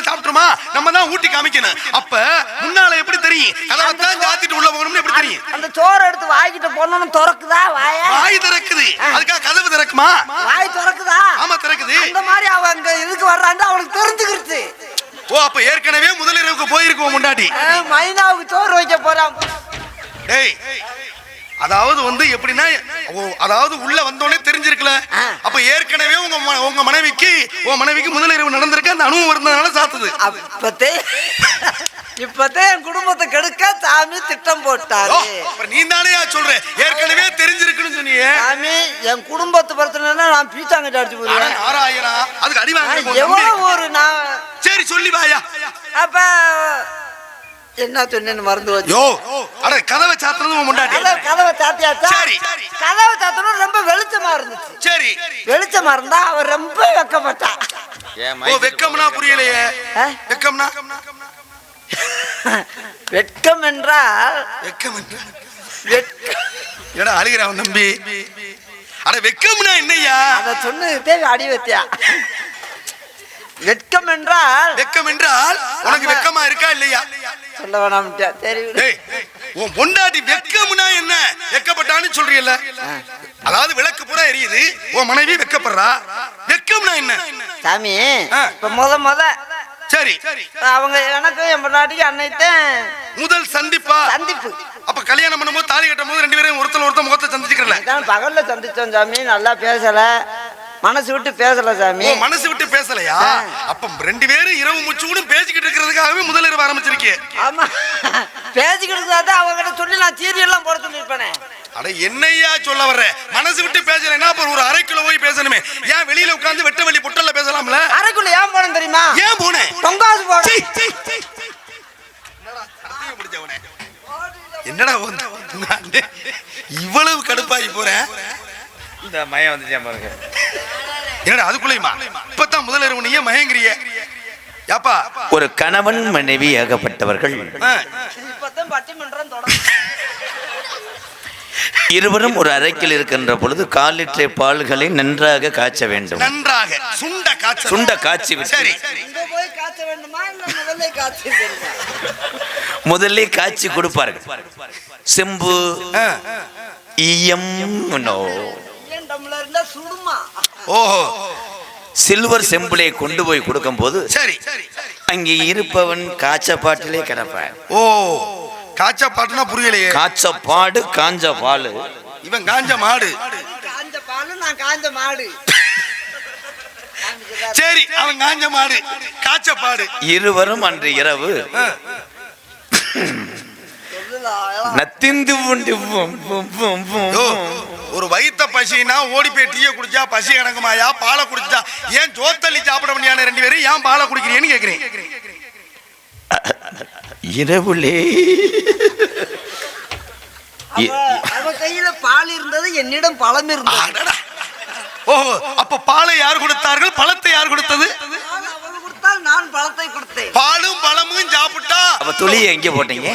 தான் சாப்பிட்டுருமா, நம்ம தான் ஊட்டி காமிக்கணும். அப்ப முன்னால எப்படி தெரியும்? கதவத்தான் சாத்திட்டு உள்ள போகணும்னு எப்படி தெரியும்? அந்த சோறு எடுத்து வாய்க்கிட்ட போனோம்னு திறக்குதா? வாய் திறக்குது, அதுக்காக கதவு திறக்குமா? வாய் திறக்குதா? ஆமா திறக்குது. அந்த மாதிரி அவங்க இதுக்கு வர்றான்னு அவளுக்கு தெரிஞ்சுக்கிடுச்சு. ஓ, அப்ப ஏற்கனவே முதலிரவுக்கு போயிருக்கோம் முன்னாடி. மைனாவுக்கு சோறு வைக்க போறான். டேய், அதாவது வந்து எப்படின்னா, அதாவது உள்ள வந்தோடனே தெரிஞ்சிருக்கல. அப்ப ஏற்கனவே உங்க மனைவிக்கு முதலிரவு நடந்திருக்கு, அந்த அனுபவம் இருந்ததுனால சாத்துது. இப்பதே என் குடும்பத்தை கெடுக்க சாமி திட்டம் போட்டாரு. நீ தானே சொல்ற ஏற்கனவே தெரிஞ்சிருக்குன்னு சொன்னீங்க. சாமி என் குடும்பத்தை பிரச்சனை நான் பீச்சாங்கிட்ட அடிச்சு போடுவேன். நாராயணா, அதுக்கு அடி வாங்க எவ்வளவு ஒரு நான். சரி சொல்லி வாயா. அப்ப என்ன சொன்னேன்னு மறந்து வச்சு. அட கதவை சாத்துறது முன்னாடி. கதவை சாத்தியாச்சா? சரி. கதவை சாத்தணும் ரொம்ப வெளிச்சமா இருந்துச்சு. சரி, வெளிச்சமா இருந்தா அவர் ரொம்ப வெக்கப்பட்டா. வெக்கம்னா புரியலையே. வெக்கம்னா வெட்கம் என்றால் எடா அழுகிறான் தம்பி. அட வெக்கம்னா என்னையா? அத சொன்னதே அடி வத்தியா. வெட்கம் என்றால் உனக்கு வெக்கமா இருக்கா இல்லையா? சொல்ல வேணாம். சரி, உன் பொண்டாட்டி வெக்கம்னா என்ன? வெக்கப்பட்டான்னு சொல்றீல்ல, அதாவது விளக்கு பூரா எரியுது, உன் மனைவி வெக்கப்படுறா, வெக்கம்னா என்ன சாமி? இப்ப முத சரி, அவங்க எனக்கு என் பொண்டாட்டிக்கு அன்னைக்கு முதல் சந்திப்பு. அப்ப கல்யாணம் பண்ணும்போது தாலி கட்டும் போது ரெண்டு பேரும் ஒருத்தர் முகத்தை சந்திச்சுக்கல. பகல்ல சந்திச்சோம் சாமி. நல்லா பேசல, மனசு விட்டு பேசல சாமி. மனசு விட்டு பேசலையா? அப்ப ரெண்டு பேரும் இரவு முச்சு கூட பேசிக்கிட்டு இருக்கிறதுக்காகவே முதலிரவு ஆரம்பிச்சிருக்கேன். ஆமா, பேசிக்கிட்டு அவங்க கிட்ட சொல்லி நான் சீரியல் எல்லாம் போட சொல்லிருப்பேனே. அட என்னையா சொல்ல வர்ற? மனசு விட்டு பேசலைன்னா அப்புறம் ஒரு அரைக்குள்ள போய் பேசணுமே. ஏன் வெளியில உட்கார்ந்து வெட்ட வெளி பொட்டல்ல பேசலாம்ல? அரைக்குள்ள ஏன் போனேன் தெரியுமா? ஏன் போனேன்? தொங்காசு போனேன். என்னடா இவ்வளவு கடுப்பாகி போறேன்? இந்த மயம் வந்துச்சா பாருங்க. என்னடா அதுக்குள்ளேயுமா? இப்பதான் முதலிரவு நீயே மயங்கிறிய. யாப்பா, ஒரு கணவன் மனைவி ஏகப்பட்டவர்கள் இருவரும் ஒரு அறைக்கில் இருக்கின்ற பொழுது 1/4 லிட்டர் பால்களை நன்றாக காய்ச்ச வேண்டும். நன்றாக சுண்ட காய்ச்சி. சரி, முதல்ல காய்ச்சி கொடுப்பார்கள். செம்பு ஈயம் சில்வர் செம்பிளை கொண்டு போய் கொடுக்கும் போது அங்கே இருப்பவன் காய்ச்சப்பாட்டிலே கிடப்பான். காய்ச்சப்பாட்டுனா புரியலையே. காய்ச்சப்பாடு காஞ்ச பால். இவன் காஞ்ச மாடு. சரி, அவன் காஞ்ச மாடு, காய்ச்சப்பாடு. இருவரும் அன்று இரவு ஒரு வயித்த பசினா ஓடி போய் டீயை குடிச்சா பசி அடங்குமாயா? பாலை குடிச்சா ஏன் ஜோத்தள்ளி சாப்பிட முடியாது? ரெண்டு பேரும் ஏன் பாலை குடிக்கிறீன்னு கேக்குறேன். இரவுலே கையில பால் இருந்தது, என்னிடம் பழம் இருந்தது. ஓஹோ, அப்ப பாலை யார் கொடுத்தார்கள்? பழத்தை யார் கொடுத்தது? நான் பழத்தை கொடுத்தேன். பாலும் பழமும் சாப்பிட்டா அப்ப துளியை எங்க போட்டீங்க?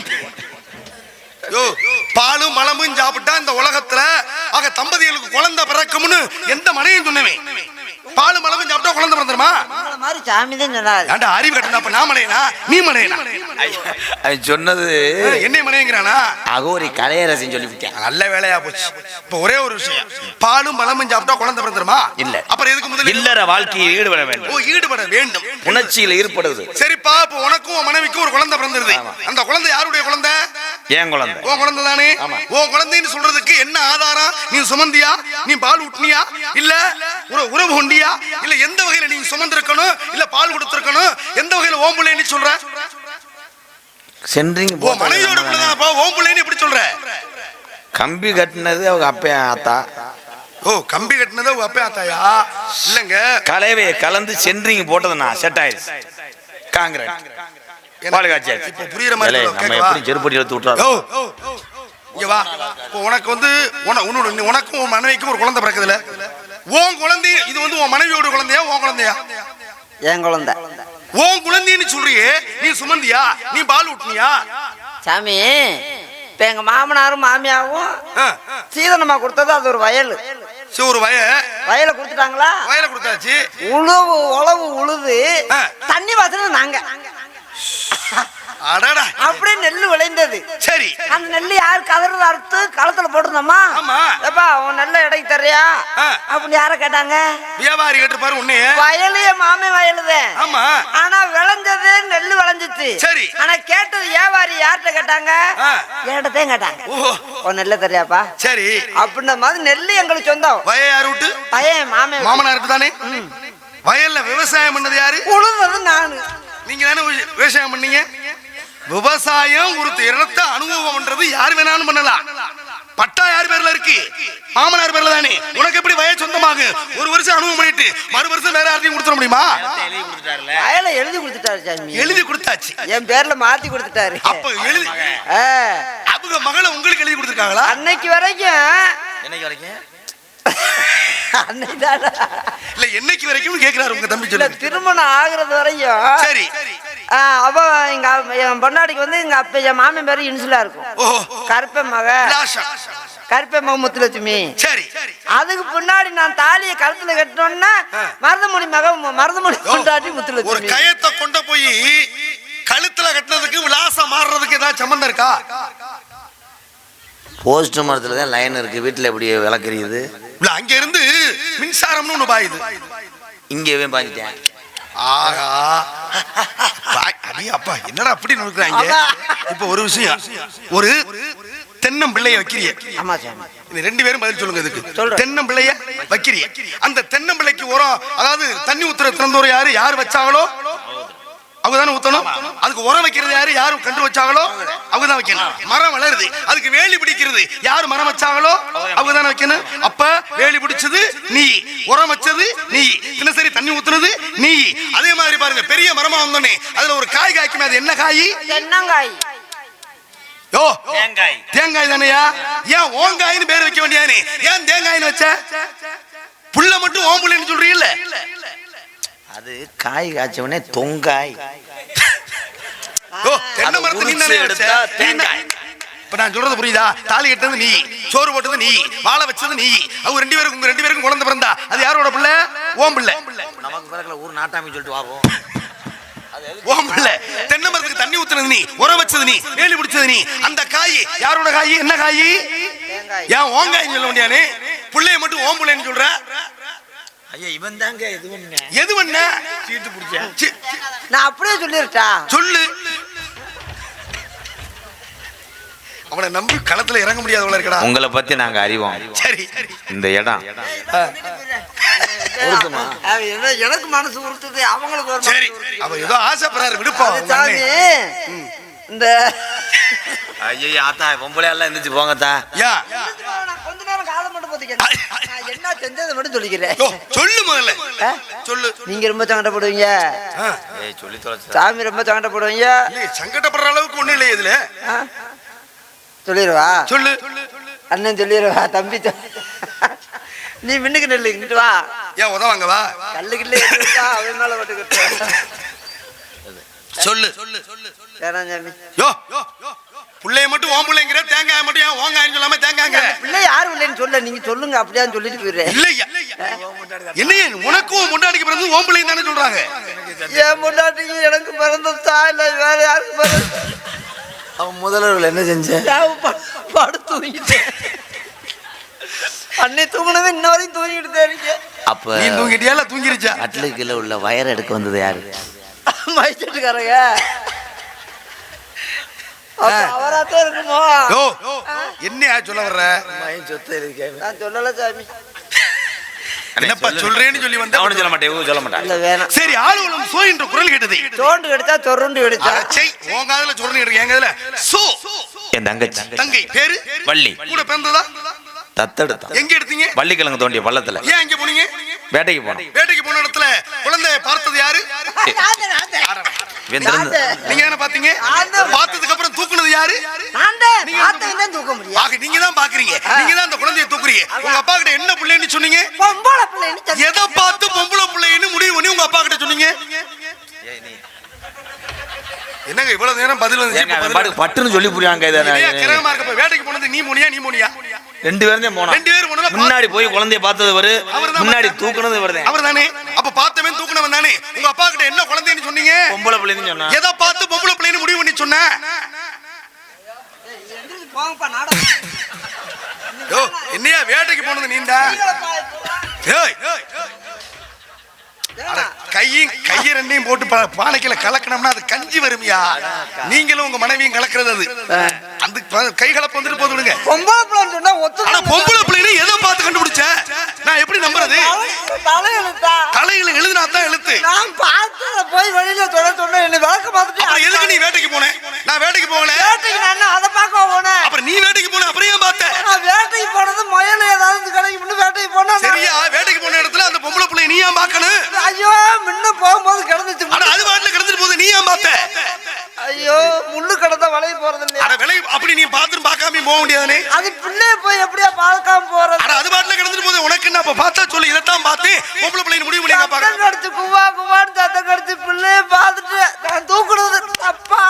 பாலும் பழமும் சாப்பிட்டா இந்த உலகத்துல ஆக தம்பதிகளுக்கு குழந்தை பிறக்கும்னு எந்த மனையும் சொன்னவன்? பாலும் பழமும் சாப்பிட்டா குழந்தை பிறந்துருமா? மாதிரி சாமி தான் சொன்னாரு. ஏன்டா அறிவு கட்டணும்? அப்ப நான் மலையனா நீ மலையனா? சொன்னது என்ன மலையங்கிறானா? அகோரி கலையரசன் சொல்லிவிட்டேன். நல்ல வேலையா போச்சு. இப்ப ஒரே ஒரு விஷயம், பாலும் பழமும் சாப்பிட்டா குழந்தை பிறந்துருமா? இல்ல. அப்புறம் எதுக்கு முதல்ல இல்லற வாழ்க்கையில் ஈடுபட வேண்டும். ஈடுபட வேண்டும். உணர்ச்சியில் ஈடுபடுவது. சரிப்பா, இப்ப உனக்கும் மனைவிக்கும் ஒரு குழந்தை பிறந்துருது. அந்த குழந்தை யாருடைய குழந்தை? ஏன் குழந்தை? உன் குழந்தை தானே. உன் குழந்தைன்னு சொல்றதுக்கு என்ன ஆதாரம்? நீ சுமந்தியா? நீ பால் ஊட்டினியா? இல்ல உறவு கொண்டியா? இல்ல எந்த வகையில நீ சுமந்திருக்கணும்? இல்ல பால் கொடுத்திருக்கணும்? எந்த வகையில ஓம் பிள்ளைன்னு சொல்ற? சென்றிங்க உன் மனைவியோட பிள்ளைதான்ப்பா ஓம் பிள்ளைன்னு எப்படி சொல்ற? கம்பி கட்டினது அவங்க அப்பா ஆத்தா. கம்பி கட்டினது உங்க அப்பா ஆத்தாயா? இல்லங்க, கலவையை கலந்து சென்றிங்க போட்டது நான் செட் ஆயிடுச்சு. காங்கிரட் இப்ப புரியுற மாதிரி நம்ம எப்படி செருப்படி எடுத்து விட்டுறாரு. இங்க வா. இப்போ உனக்கு வந்து உனக்கும் உன் மனைவிக்கும் ஒரு குழந்தை பிறக்குதுல, உன் குழந்தை இது வந்து உன் மனைவியோட குழந்தையா உன் குழந்தையா? என் குழந்தை. உன் குழந்தைன்னு சொல்றியே, நீ சுமந்தியா? நீ பால் ஊட்டினியா? சாமி, இப்ப எங்க மாமனாரும் மாமியாவும் சீதனமா கொடுத்தது அது ஒரு வயல். ஒரு வயலை கொடுத்துட்டாங்களா? வயலை கொடுத்தாச்சு. உழவு உழுது தண்ணி வாசனை நாங்க அப்படியே நெல்லு விளைந்தது. சரி, அந்த நெல்லு யாரு கதறது அறுத்து களத்துல போட்டுருந்தோமா? எப்பா உன் நெல்ல இடைக்கு தர்றியா அப்படின்னு யார கேட்டாங்க? வியாபாரி கேட்டுப்பாரு. உன்னைய வயலையே மாமே வயலுதே. ஆமா, ஆனா விளைஞ்சது நெல்லு விளைஞ்சிச்சு. சரி, ஆனா கேட்டது வியாபாரி யார்கிட்ட கேட்டாங்க? என்கிட்டதான் கேட்டாங்க. உன் நெல்ல தர்றியாப்பா? சரி, அப்படின்ற மாதிரி நெல்லு எங்களுக்கு சொந்தம். வய யாரு விட்டு? பையன் மாமே மாமனாருக்கு தானே. வயல்ல விவசாயம் பண்ணது யாரு? உழுது நானு. நீங்க தானே விவசாயம் பண்ணீங்க. விவசாயம் ஒரு இடத்த அனுபவம் பண்றது யார் வேணாலும் பண்ணலாம். பட்டா யார் பேர்ல இருக்கு? மாமனார் பேர்ல தானே. உனக்கு எப்படி வயல் சொந்தமாக ஒரு வருஷம் அனுபவம் பண்ணிட்டு மறு வருஷம் வேற யாரையும் கொடுத்துட முடியுமா? வயலை எழுதி கொடுத்துட்டாரு சாமி. எழுதி கொடுத்தாச்சு, என் பேர்ல மாத்தி கொடுத்துட்டாரு. அப்ப எழுதி அவங்க மகளை உங்களுக்கு எழுதி கொடுத்துருக்காங்களா? அன்னைக்கு வரைக்கும் இல்ல என்னைக்கு வரைக்கும் கேக்குறாரு உங்க தம்பி. சொல்ல திருமணம் ஆகுறது வரையும். சரி, அவ என் பொண்டாடிக்கு வந்து எங்க அப்ப என் மாமன் பேரு இன்சுலா இருக்கும். கருப்ப மக கருப்ப மக முத்துலட்சுமி. சரி, அதுக்கு பின்னாடி நான் தாலியை கழுத்துல கட்டணும்னா மருதமொழி மக மருதமொழி கொண்டாடி முத்துலட்சுமி. ஒரு கயத்தை கொண்டு போய் கழுத்துல கட்டினதுக்கு விலாசம் மாறுறதுக்கு ஏதாவது சம்பந்தம் இருக்கா? போஸ்ட் மரத்துல தான் லைன் இருக்கு. வீட்டுல எப்படி விளக்குறது? இல்ல அங்க இருந்து மின்சாரம்னு ஒண்ணு பாயுது. இங்கவே பாஞ்சிட்டேன். ஆஹா, அப்பா என்னடா அப்படி நினைக்கிறாங்க. இப்ப ஒரு விஷயம், ஒரு தென்னம்பிள்ளைய வைக்கிறிய. ஆமா சாமி, ரெண்டு பேரும் பதில் சொல்லுங்க. இதுக்கு தென்னம்பிள்ளைய வைக்கிறிய. அந்த தென்னம்பிள்ளைக்கு உரம், அதாவது தண்ணி ஊத்துற திறந்தோர் யாரு? யார் வச்சாங்களோ அவங்கதானே ஊத்தணும். அதுக்கு உரம் வைக்கிறது யாரு? யாரும் கண்டு வச்சாங்களோ அவங்கதான் வைக்கணும். மரம் வளருது, அதுக்கு வேலி பிடிக்கிறது யாரு? மரம் வச்சாங்களோ அவங்கதானே வைக்கணும். அப்ப வேலி பிடிச்சது நீ, உரம் வச்சது நீ, தினசரி தண்ணி ஊத்துனது நீ. அதே மாதிரி பாருங்க, பெரிய மரமா வந்தோடனே அதுல ஒரு காய் காய்க்குமே. அது என்ன காய்? தென்னங்காய். யோ, தேங்காய் தானையா? ஏன் ஓங்காயின்னு பேர் வைக்க வேண்டியானே? ஏன் தேங்காயின்னு வச்ச? புள்ள மட்டும் ஓம்புள்ளன்னு சொல்றீங்கல்ல? அது காய் காய்ச்சவனே தொங்காய். தென்னை மரத்தை நீ தானே வச்ச? இப்ப நான் சொல்றது புரியுதா? தாலி கட்டது நீ, சோறு போட்டது நீ, வாழை வச்சது நீ. அவங்க ரெண்டு பேருக்கும் குழந்தை பிறந்தா அது யாரோட பிள்ளை? ஓம் பிள்ளை. நமக்கு பிறகுல ஊர் நாட்டாமி சொல்லிட்டு வாவோம். ஓம் பிள்ளை. தென்னை மரத்துக்கு தண்ணி ஊத்துனது நீ, உரம் வச்சது நீ, வேலி பிடிச்சது நீ. அந்த காய் யாரோட காய்? என்ன காய்? ஏன் ஓங்காயின்னு சொல்ல முடியானே? பிள்ளைய மட்டும் ஓம் பிள்ளைன்னு சொல்ற? ஐயா, இவன் தாங்க எது பண்ண சீட்டு பிடிச்சா? நான் அப்படியே சொல்லிருட்டா? சொல்லு. அவனை நம்பி களத்துல இறங்க முடியாதவள இருக்கடா. உங்களை பத்தி நாங்க அறிவோம். சரி, இந்த இடம் எனக்கு மனசு உறுத்துது, அவங்களுக்கு. சரி, அவ ஏதோ ஆசைப்படுறாரு, விடுப்போம். இந்த ஐயா ஆத்தா பொம்பளை எல்லாம் எந்திரிச்சு போங்கத்தா. கொஞ்ச நேரம் காலம் மட்டும் போத்திக்கிறேன். என்ன செஞ்சதை மட்டும் சொல்லிக்கிறேன். சொல்லு முதல்ல சொல்லு. நீங்க ரொம்ப சங்கடப்படுவீங்க சொல்லி தொலைச்சு. சாமி ரொம்ப சங்கடப்படுவீங்க. சங்கடப்படுற அளவுக்கு ஒண்ணு இல்லை இதுல. சொல்லிடுவா? சொல்லு. அண்ணன் சொல்லிடுவா. தம்பி நீ மின்னுக்கு நெல்லு இங்கிட்டு வா. ஏன் உதவாங்க வா. கல்லுக்கில்ல அவன் மேல போட்டுக்கிட்டு சொல்லு. யோ, புள்ளைய மட்டும் ஓம் பிள்ளைங்கிற, தேங்காய் மட்டும் ஏன் ஓங்காயின்னு சொல்லாம தேங்காய்ங்க? பிள்ளை யாரும் இல்லைன்னு சொல்ல, நீங்க சொல்லுங்க. அப்படியான்னு சொல்லிட்டு போயிடுறேன். இல்லையா, என்ன உனக்கும் முன்னாடிக்கு பிறந்து ஓம் பிள்ளைன்னு தானே சொல்றாங்க. என் முன்னாடிக்கு எனக்கு பிறந்தா இல்ல வேற யாருக்கு பிறந்த? அவன் முதல்வர்கள் என்ன செஞ்சேன்? படுத்து தூங்கிட்டேன். அன்னை தூங்கினது இன்ன வரையும் தூங்கிட்டு இருக்கீங்க. அப்ப நீ தூங்கிட்டியா? இல்ல தூங்கிருச்சா? அட்லுக்குள்ள உள்ள வயர் எடுக்க வந்தது யாரு? மைச்சட்டுக்காரங்க. அவராத்தான் இருக்குமோ? என்ன சொல்ல வர்ற? நான் சொல்லல சாமி. என்னப்பா சொல்றேன்னு சொல்லி வந்தா அவனு சொல்ல மாட்டேன், சொல்ல மாட்டான். இல்ல வேணாம். சரி, ஆளுகளும் சோ என்ற குரல் கேட்டது. சோண்டு எடுத்தா சொருண்டு எடுத்தா. சரி, உன் காதுல சொருண்டு எடுக்க, என் காதுல சோ. என் தங்கச்சி. தங்கை பேரு வள்ளி. கூட பிறந்ததா? தத்தெடுத்தா. எங்க எடுத்தீங்க? வள்ளிக்கிழங்கு தோண்டிய பள்ளத்துல. ஏன் எங்க போனீங்க? வேட்டைக்கு போனோம். வேட்டைக்கு போன இடத்துல குழந்தைய பார்த்தது யாரு? நீங்க தானே பாத்தீங்க? பார்த்ததுக்கு அப்புறம் தூக்குனது யாரு? தூக்க முடியும். நீங்க தான் பாக்குறீங்க, நீங்க தான் அந்த குழந்தைய தூக்குறீங்க. உங்க அப்பா கிட்ட என்ன பிள்ளைன்னு சொன்னீங்க? பொம்பளை பிள்ளைன்னு. எதை பார்த்து பொம்பளை பிள்ளைன்னு முடிவு பண்ணி உங்க அப்பா கிட்ட சொன்னீங்க? என்னங்க என்னங்க இவ்வளவு நேரம் பதில் வந்து பட்டுன்னு சொல்லி புரியாங்க. கிரகமா இருக்க வேட்டைக்கு போனது நீ போனியா ரெண்டு பேரும் போனோம். முன்னாடி போய் குழந்தைய பார்த்தது வரு, முன்னாடி தூக்குனது வருது அவர் தானே. அப்ப பார்த்தவன் தூக்குனவன் தானே. உங்க அப்பா கிட்ட என்ன குழந்தைன்னு சொன்னீங்க? பொம்பளை பிள்ளைன்னு சொன்னா. எதை பார்த்து பொம்பளை பிள்ளைன்னு முடிவு பண்ணி சொன்ன? என்னையா வேட்டைக்கு போனது நீண்டா? கையை ரெண்டையும் போட்டு பானைக்குள்ள கலக்கணும்னா அது கஞ்சி வருமியா? நீங்களும் உங்க மனைவியும் கலக்கிறது அது. அந்த கை கலப்பு வந்துட்டு போதுங்க. பொம்பளை பிள்ளைன்னு சொன்னா ஆனா பொம்பளை பிள்ளைன்னு எதை பார்த்து கண்டுபிடிச்ச? நான் எப்படி நம்புறது? தலையில எழுதுனா தான் எழுத்து. நான் பார்த்து போய் வெளியில சொன்ன என்ன விளக்க பார்த்துட்டு. அப்புறம் எதுக்கு நீ வேட்டைக்கு போன? நான் வேட்டைக்கு போகல. வேட்டைக்கு நான் அதை பார்க்க போனேன். அப்புறம் நீ வேட்டைக்கு போன அப்புறம் ஏன் பார்த்த? நான் வேட்டைக்கு போனது முயல் ஏதாவது கிடைக்கும் முன்ன வேட்டைக்கு போனா. சரியா? வேட்டைக்கு போன இடத்துல அந்த பொம்பளை பிள்ளை நீ ஏன் பார்க்கணும்? ஐயோ முன்ன போகும்போது கிடந்துச்சு. ஆனா அது வாட்டில கிடந்துட்டு போகுது, நீ ஏன் பார்த்த? ஐயோ முள்ளு கடந்தா வளைய போறது இல்லையா? அட விலை அப்படி நீ பார்த்து பார்க்காம போக முடியாதுனே. அது பிள்ளை போய் எப்படியா பார்க்காம போறது? அட அது வாட்டில கிடந்துட்டு போகுது, உனக்கு என்ன? அப்ப பார்த்தா சொல்லு, இதைத்தான் பார்த்து பொம்பளை பிள்ளைன்னு முடிவு பண்ணி பாருங்க. சத்தம் கடிச்சு குவான்னு சத்தம் கடிச்சு பிள்ளைய பார்த்துட்டு நான் தூக்குறது அப்பா.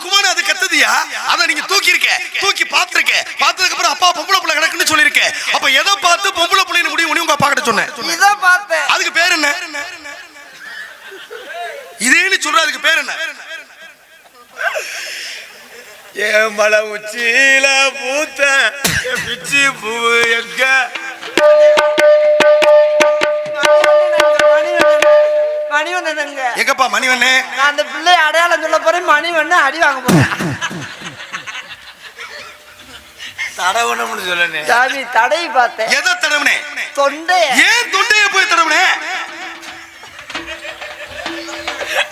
குவான்னு அது கத்துதியா? அதை நீங்க தூக்கி பார்த்திருக்க. பார்த்ததுக்கு அப்புறம் அப்பா பொம்பளை பிள்ளை கிடக்குன்னு சொல்லிருக்க. அப்ப எதை பார்த்து பொம்பளை பிள்ளைன்னு முடிவு பண்ணி உங்க அப்பா கிட்ட சொன்னேன்? இதை பார்த்தேன். அதுக்கு பேர் என்ன? இதேன்னு சொல்ற, அதுக்கு பேர் என்ன? ஏன் மலை உச்சியில பூத்த பிச்சி பூ எங்க? மணிவண்ணனுங்க. எங்கப்பா மணிவண்ணே? நான் அந்த பிள்ளைய அடையாளம் சொல்ல போறேன். மணிவண்ண அடி வாங்க போறேன். தடவணும்னு சொல்லனே. சாமி தடை பார்த்தேன். எதை தடவனே? தொண்டைய. ஏன் தொண்டைய போய் தடவனே?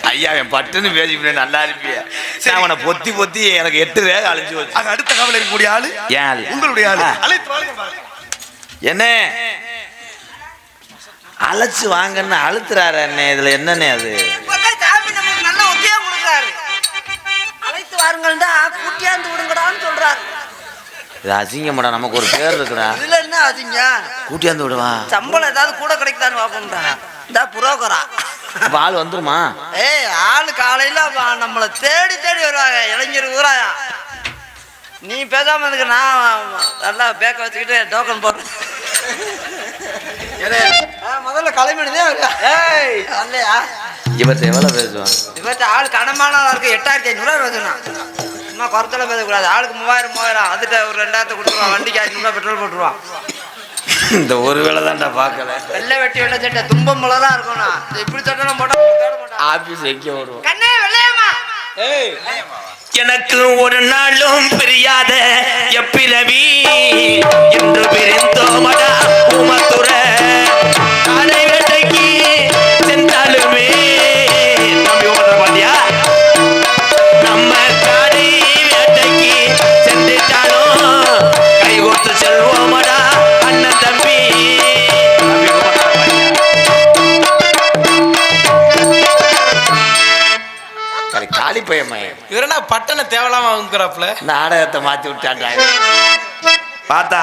ஐயா என் பட்டுன்னு பேசிக்கிட்டே நல்லா இருப்பியா? அவனை பொத்தி எனக்கு 8 ரேகை அழிஞ்சு வச்சு. அது அடுத்த காவல் இருக்கக்கூடிய ஆளு ஏன் உங்களுடைய ஆளு. அழைத்து வாங்க. என்ன அழைச்சு வாங்கன்னு அழுத்துறாரு அண்ணே. இதுல என்னன்னே அது? சாமி நமக்கு நல்ல உத்தியோகம் கொடுக்குறாரு. அழைத்து வாருங்கள்டா கூட்டியாந்து விடுங்கடான்னு சொல்றாரு. இது அசிங்கமாடா, நமக்கு ஒரு பேர் இருக்குடா. இதுல என்ன அசிங்க? கூட்டியாந்து விடுவா. சம்பளம் ஏதாவது கூட கிடைக்குதான்னு பாப்போம்டா. இந்த புரோக்கரா அப்ப ஆள் வந்துருமா? ஆளு காலையில நம்மளை தேடி வருவாங்க. இளைஞர் ஊராயா நீ பேசாம இருக்கு. நான் நல்லா பேக்க வச்சுக்கிட்டு டோக்கன் போடுறேன். முதல்ல கலைமணிதே இல்லையா? இவர்கிட்ட எவ்வளவு பேசுவான்? இவர்கிட்ட ஆள் கனமான இருக்கு. 8500 பேசுனா சும்மா குறத்துல பேசக்கூடாது. ஆளுக்கு 3000 அதுட்ட ஒரு 2000 கொடுத்துருவான். வண்டிக்கு 500 பெட்ரோல் போட்டுருவான். இந்த ஒரு வேலை தான்டா பார்க்கல. வெள்ளை வெட்டி வெள்ளை சட்டை தும்பம் மலரா இருக்கும்னா இப்படி சட்டெல்லாம் போட்டா ஆபீஸ் எங்கே வருவோம்? கண்ணே வெள்ளையம்மா. எனக்கு ஒரு நாளும் பிரியாத எப்பிரவி என்று பிரிந்தோமடா உமத்துற காலை வேட்டைக்கு சென்றாலுமே தம்பி உமத்துற பாத்தியா? நம்ம காலை வேட்டைக்கு சென்றுட்டாலும் கை கொடுத்து செல்வோமடா அண்ணன் தம்பி. காலி பையன் இவரனா பட்டனை தேவலாம வாங்குறாப்ல. நாடகத்தை மாத்தி விட்டாண்டா பார்த்தா.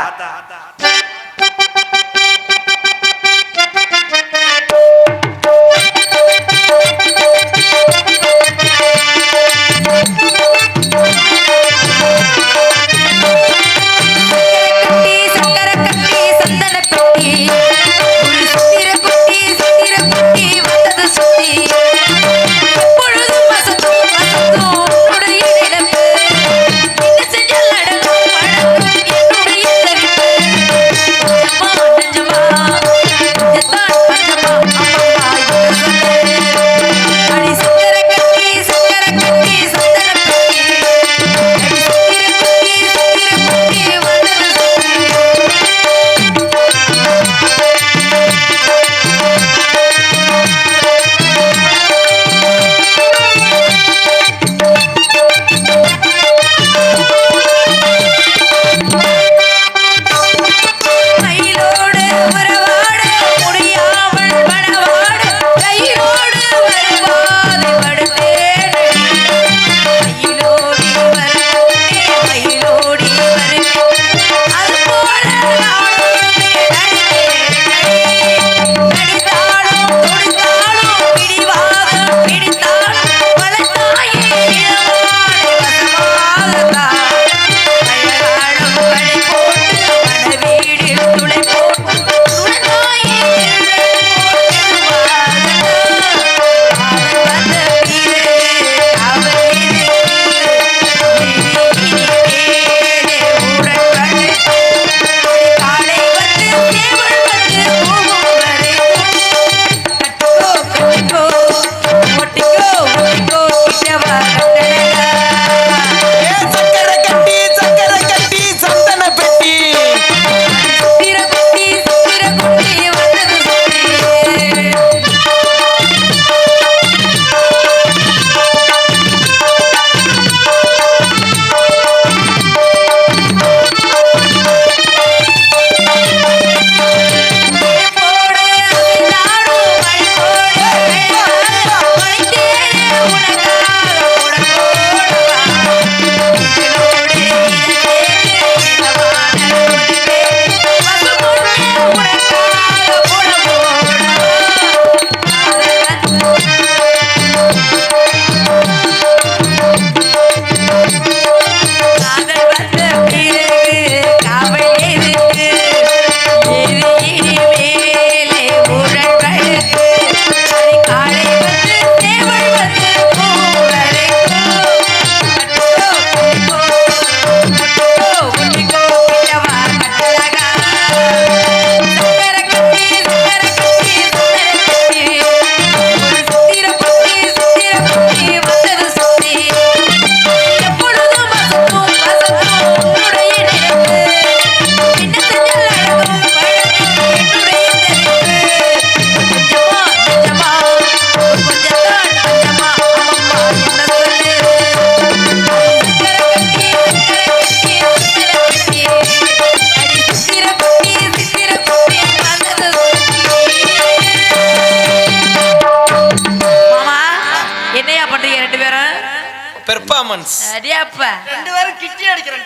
பெர்ஃபார்மன்ஸ். அடியாப்பா ரெண்டு பேரும் கிட்டி அடிக்கிறேன்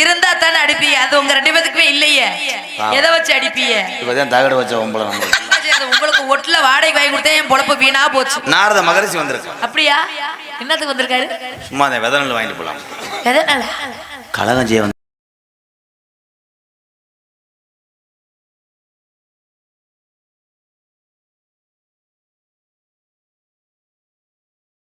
இருந்தா தானே அடிப்பீங்க. அது உங்க 2 பேத்துக்குமே இல்லையே. எதை வச்சு அடிப்பீங்க? இப்பதான் தகடு வச்ச உம்பளை உங்களுக்கு ஒட்டுல வாடகை வாங்கி கொடுத்தா என் பொழப்பு வீணா போச்சு. நாரத மகரிஷி வந்திருக்கு. அப்படியா? என்னத்துக்கு வந்திருக்காரு? சும்மா அந்த வெதனல் வாங்கிட்டு போலாம். எதனால? கலகஞ்சியை